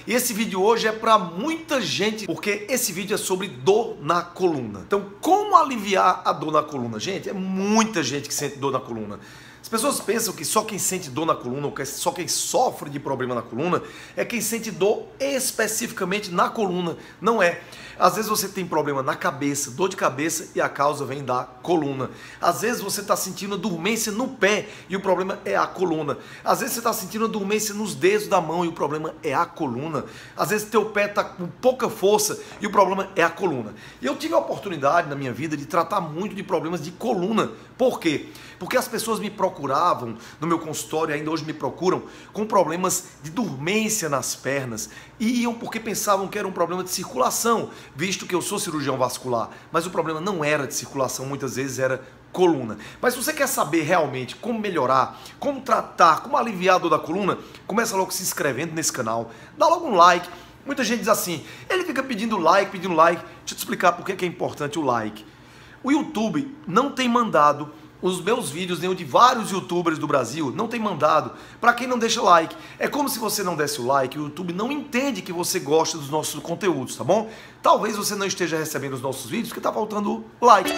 E esse vídeo hoje é para muita gente, porque esse vídeo é sobre dor na coluna. Então, como aliviar a dor na coluna? Gente, é muita gente que sente dor na coluna. As pessoas pensam que só quem sente dor na coluna, ou que só quem sofre de problema na coluna, é quem sente dor especificamente na coluna. Não é. Às vezes você tem problema na cabeça, dor de cabeça, e a causa vem da coluna. Às vezes você está sentindo dormência no pé e o problema é a coluna. Às vezes você está sentindo dormência nos dedos da mão e o problema é a coluna. Às vezes teu pé está com pouca força e o problema é a coluna. E eu tive a oportunidade na minha vida de tratar muito de problemas de coluna. Por quê? Porque as pessoas me procuravam no meu consultório, ainda hoje me procuram, com problemas de dormência nas pernas. E iam porque pensavam que era um problema de circulação, visto que eu sou cirurgião vascular. Mas o problema não era de circulação, muitas vezes era coluna. Mas se você quer saber realmente como melhorar, como tratar, como aliviar a dor da coluna, começa logo se inscrevendo nesse canal, dá logo um like. Muita gente diz assim, ele fica pedindo like. Deixa eu te explicar por que é importante o like. O YouTube não tem mandado os meus vídeos, nem o de vários youtubers do Brasil, não tem mandado para quem não deixa like. É como se você não desse o like, o YouTube não entende que você gosta dos nossos conteúdos, tá bom? Talvez você não esteja recebendo os nossos vídeos porque tá faltando like.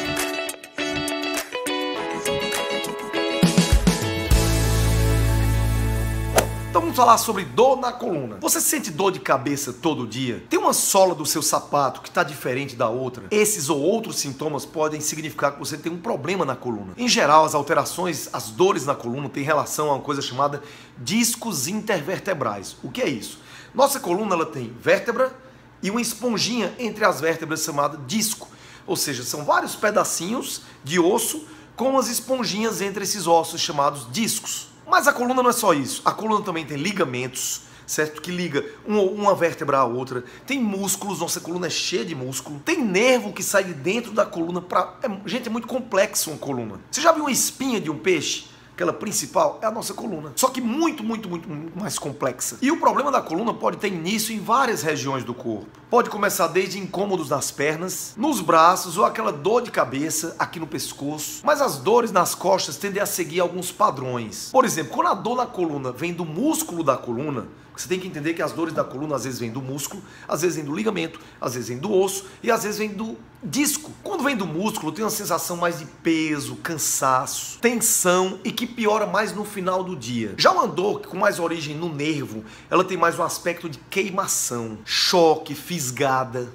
Então vamos falar sobre dor na coluna. Você sente dor de cabeça todo dia? Tem uma sola do seu sapato que está diferente da outra? Esses ou outros sintomas podem significar que você tem um problema na coluna. Em geral, as alterações, as dores na coluna têm relação a uma coisa chamada discos intervertebrais. O que é isso? Nossa coluna ela tem vértebra e uma esponjinha entre as vértebras chamada disco. Ou seja, são vários pedacinhos de osso com umas esponjinhas entre esses ossos chamados discos. Mas a coluna não é só isso, a coluna também tem ligamentos, certo? Que liga uma vértebra à outra, tem músculos, nossa coluna é cheia de músculo, tem nervo que sai de dentro da coluna, gente, é muito complexo uma coluna. Você já viu uma espinha de um peixe? Aquela principal é a nossa coluna, só que muito mais complexa. E o problema da coluna pode ter início em várias regiões do corpo. Pode começar desde incômodos nas pernas, nos braços ou aquela dor de cabeça aqui no pescoço. Mas as dores nas costas tendem a seguir alguns padrões. Por exemplo, quando a dor na coluna vem do músculo da coluna, você tem que entender que as dores da coluna às vezes vêm do músculo, às vezes vêm do ligamento, às vezes vêm do osso e às vezes vêm do disco. Quando vem do músculo, tem uma sensação mais de peso, cansaço, tensão e que piora mais no final do dia. Já uma dor com mais origem no nervo, ela tem mais um aspecto de queimação, choque, fisgada.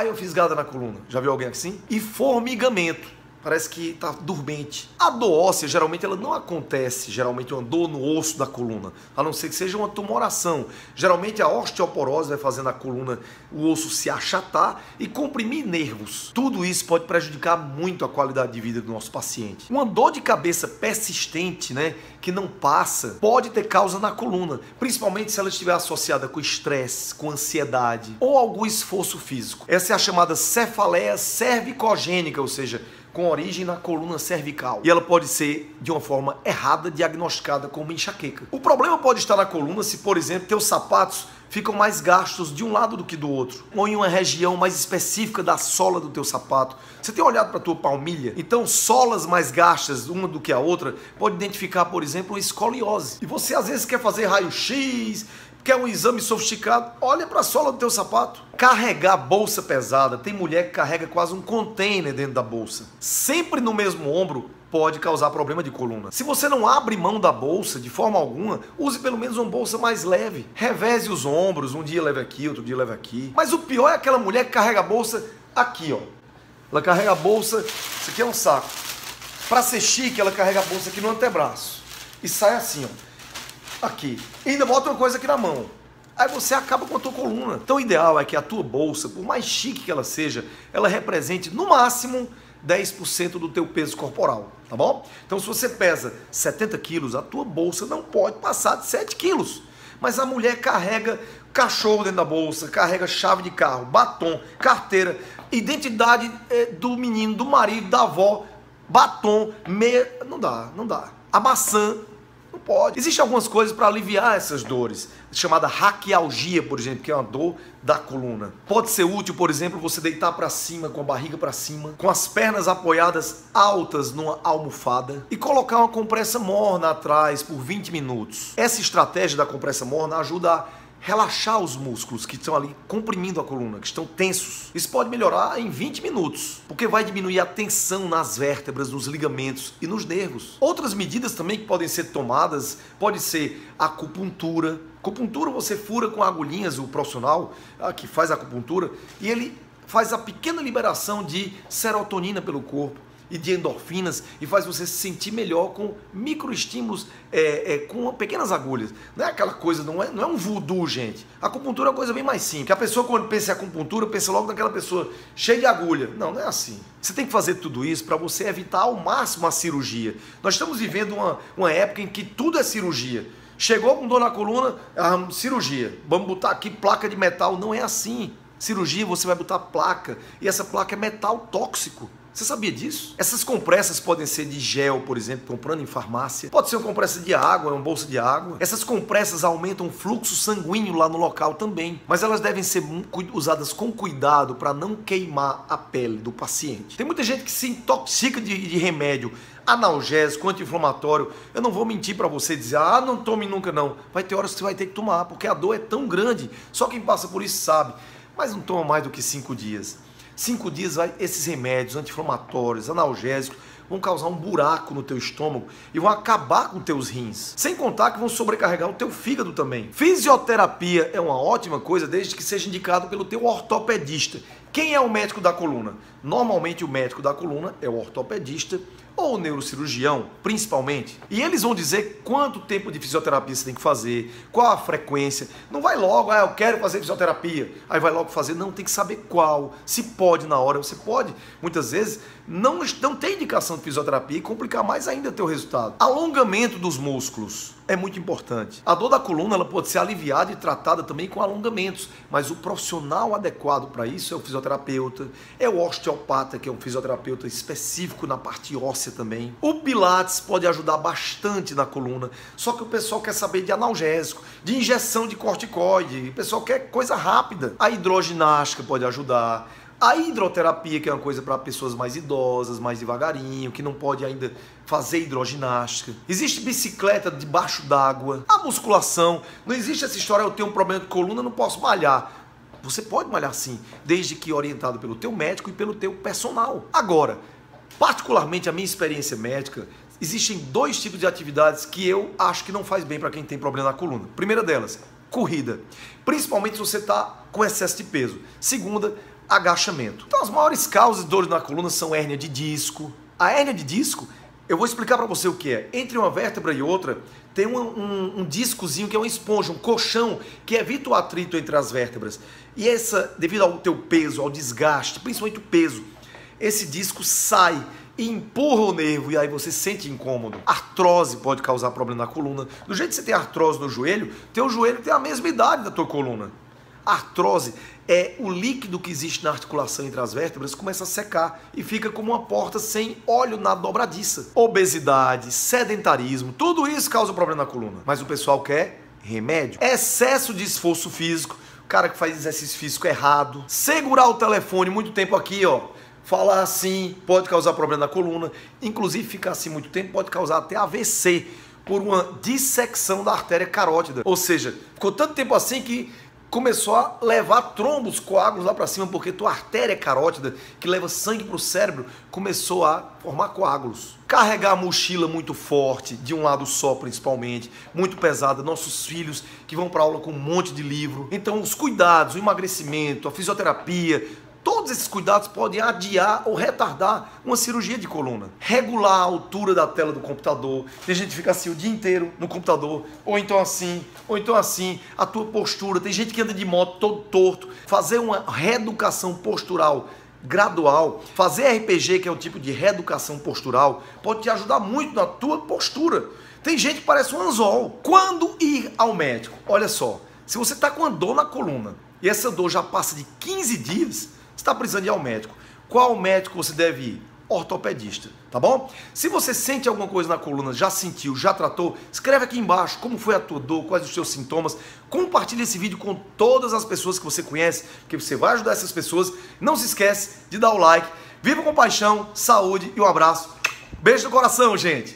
Eu fisgada na coluna. Já viu alguém assim? E formigamento. Parece que está dormente. A dor óssea, geralmente, ela não acontece, geralmente, uma dor no osso da coluna, a não ser que seja uma tumoração. Geralmente, a osteoporose vai fazendo a coluna, o osso se achatar e comprimir nervos. Tudo isso pode prejudicar muito a qualidade de vida do nosso paciente. Uma dor de cabeça persistente, né, que não passa, pode ter causa na coluna, principalmente se ela estiver associada com estresse, com ansiedade ou algum esforço físico. Essa é a chamada cefaleia cervicogênica, ou seja, com origem na coluna cervical. E ela pode ser, de uma forma errada, diagnosticada como enxaqueca. O problema pode estar na coluna se, por exemplo, teus sapatos ficam mais gastos de um lado do que do outro, ou em uma região mais específica da sola do teu sapato. Você tem olhado para a tua palmilha? Então, solas mais gastas uma do que a outra pode identificar, por exemplo, uma escoliose. E você às vezes quer fazer raio-x, quer um exame sofisticado, olha para a sola do teu sapato. Carregar bolsa pesada, tem mulher que carrega quase um container dentro da bolsa, sempre no mesmo ombro, pode causar problema de coluna. Se você não abre mão da bolsa de forma alguma, use pelo menos uma bolsa mais leve. Reveze os ombros, um dia leve aqui, outro dia leve aqui. Mas o pior é aquela mulher que carrega a bolsa aqui, ó. Ela carrega a bolsa, isso aqui é um saco. Para ser chique, ela carrega a bolsa aqui no antebraço e sai assim, ó. Aqui. E ainda bota uma coisa aqui na mão. Aí você acaba com a tua coluna. Então o ideal é que a tua bolsa, por mais chique que ela seja, ela represente no máximo 10% do teu peso corporal, tá bom? Então se você pesa 70 quilos, a tua bolsa não pode passar de 7 quilos. Mas a mulher carrega cachorro dentro da bolsa, carrega chave de carro, batom, carteira, identidade do menino, do marido, da avó, batom, meia... Não dá. A maçã... Não pode. Existem algumas coisas para aliviar essas dores, chamada raquialgia, por exemplo, que é uma dor da coluna. Pode ser útil, por exemplo, você deitar para cima, com a barriga para cima, com as pernas apoiadas altas numa almofada e colocar uma compressa morna atrás por 20 minutos. Essa estratégia da compressa morna ajuda a relaxar os músculos que estão ali comprimindo a coluna, que estão tensos. Isso pode melhorar em 20 minutos, porque vai diminuir a tensão nas vértebras, nos ligamentos e nos nervos. Outras medidas também que podem ser tomadas, pode ser acupuntura. Acupuntura você fura com agulhinhas, o profissional que faz a acupuntura, e ele faz a pequena liberação de serotonina pelo corpo e de endorfinas, e faz você se sentir melhor com microestímulos, com pequenas agulhas. Não é aquela coisa, não é um voodoo, gente. A acupuntura é uma coisa bem mais simples. Que a pessoa, quando pensa em acupuntura, pensa logo naquela pessoa cheia de agulha. Não, não é assim. Você tem que fazer tudo isso para você evitar ao máximo a cirurgia. Nós estamos vivendo uma época em que tudo é cirurgia. Chegou com dor na coluna, cirurgia. Vamos botar aqui placa de metal. Não é assim. Cirurgia, você vai botar placa, e essa placa é metal tóxico. Você sabia disso? Essas compressas podem ser de gel, por exemplo, comprando em farmácia. Pode ser uma compressa de água, uma bolsa de água. Essas compressas aumentam o fluxo sanguíneo lá no local também. Mas elas devem ser usadas com cuidado para não queimar a pele do paciente. Tem muita gente que se intoxica de remédio analgésico, anti-inflamatório. Eu não vou mentir para você dizer, não tome nunca não. Vai ter horas que você vai ter que tomar, porque a dor é tão grande. Só quem passa por isso sabe. Mas não toma mais do que 5 dias. 5 dias, esses remédios anti-inflamatórios, analgésicos, vão causar um buraco no teu estômago e vão acabar com teus rins. Sem contar que vão sobrecarregar o teu fígado também. Fisioterapia é uma ótima coisa desde que seja indicado pelo teu ortopedista. Quem é o médico da coluna? Normalmente o médico da coluna é o ortopedista ou o neurocirurgião, principalmente. E eles vão dizer quanto tempo de fisioterapia você tem que fazer, qual a frequência. Não vai logo, eu quero fazer fisioterapia, aí vai logo fazer. Não, tem que saber qual. Se pode na hora, você pode. Muitas vezes não tem indicação de fisioterapia e complicar mais ainda o teu resultado. Alongamento dos músculos é muito importante. A dor da coluna ela pode ser aliviada e tratada também com alongamentos, mas o profissional adequado para isso é o fisioterapeuta, é o osteopata, que é um fisioterapeuta específico na parte óssea também. O Pilates pode ajudar bastante na coluna, só que o pessoal quer saber de analgésico, de injeção de corticoide, o pessoal quer coisa rápida. A hidroginástica pode ajudar. A hidroterapia, que é uma coisa para pessoas mais idosas, mais devagarinho, que não pode ainda fazer hidroginástica. Existe bicicleta debaixo d'água. A musculação. Não existe essa história, eu tenho um problema de coluna, não posso malhar. Você pode malhar sim, desde que orientado pelo teu médico e pelo teu personal. Agora, particularmente a minha experiência médica, existem 2 tipos de atividades que eu acho que não faz bem para quem tem problema na coluna. Primeira delas, corrida. Principalmente se você está com excesso de peso. Segunda, agachamento. Então as maiores causas de dores na coluna são hérnia de disco. A hérnia de disco, eu vou explicar para você o que é. Entre uma vértebra e outra, tem um discozinho que é uma esponja, um colchão, que evita o atrito entre as vértebras. E devido ao teu peso, ao desgaste, principalmente o peso, esse disco sai e empurra o nervo e aí você sente incômodo. Artrose pode causar problema na coluna. Do jeito que você tem artrose no joelho, teu joelho tem a mesma idade da tua coluna. Artrose é o líquido que existe na articulação entre as vértebras começa a secar e fica como uma porta sem óleo na dobradiça. Obesidade, sedentarismo, tudo isso causa problema na coluna. Mas o pessoal quer remédio. Excesso de esforço físico, o cara que faz exercício físico errado. Segurar o telefone muito tempo aqui, falar assim pode causar problema na coluna. Inclusive ficar assim muito tempo pode causar até AVC por uma dissecção da artéria carótida. Ou seja, ficou tanto tempo assim que começou a levar trombos, coágulos lá para cima, porque tua artéria carótida, que leva sangue para o cérebro, começou a formar coágulos. Carregar a mochila muito forte, de um lado só principalmente, muito pesada. Nossos filhos que vão para aula com um monte de livro. Então os cuidados, o emagrecimento, a fisioterapia, todos esses cuidados podem adiar ou retardar uma cirurgia de coluna. Regular a altura da tela do computador. Tem gente que fica assim o dia inteiro no computador, ou então assim, a tua postura. Tem gente que anda de moto todo torto. Fazer uma reeducação postural gradual, fazer RPG, que é um tipo de reeducação postural, pode te ajudar muito na tua postura. Tem gente que parece um anzol. Quando ir ao médico? Olha só, se você está com uma dor na coluna e essa dor já passa de 15 dias, você está precisando ir ao médico. Qual médico você deve ir? Ortopedista, tá bom? Se você sente alguma coisa na coluna, já sentiu, já tratou, escreve aqui embaixo como foi a tua dor, quais os seus sintomas. Compartilhe esse vídeo com todas as pessoas que você conhece, que você vai ajudar essas pessoas. Não se esquece de dar o like. Viva com paixão, saúde e um abraço. Beijo no coração, gente!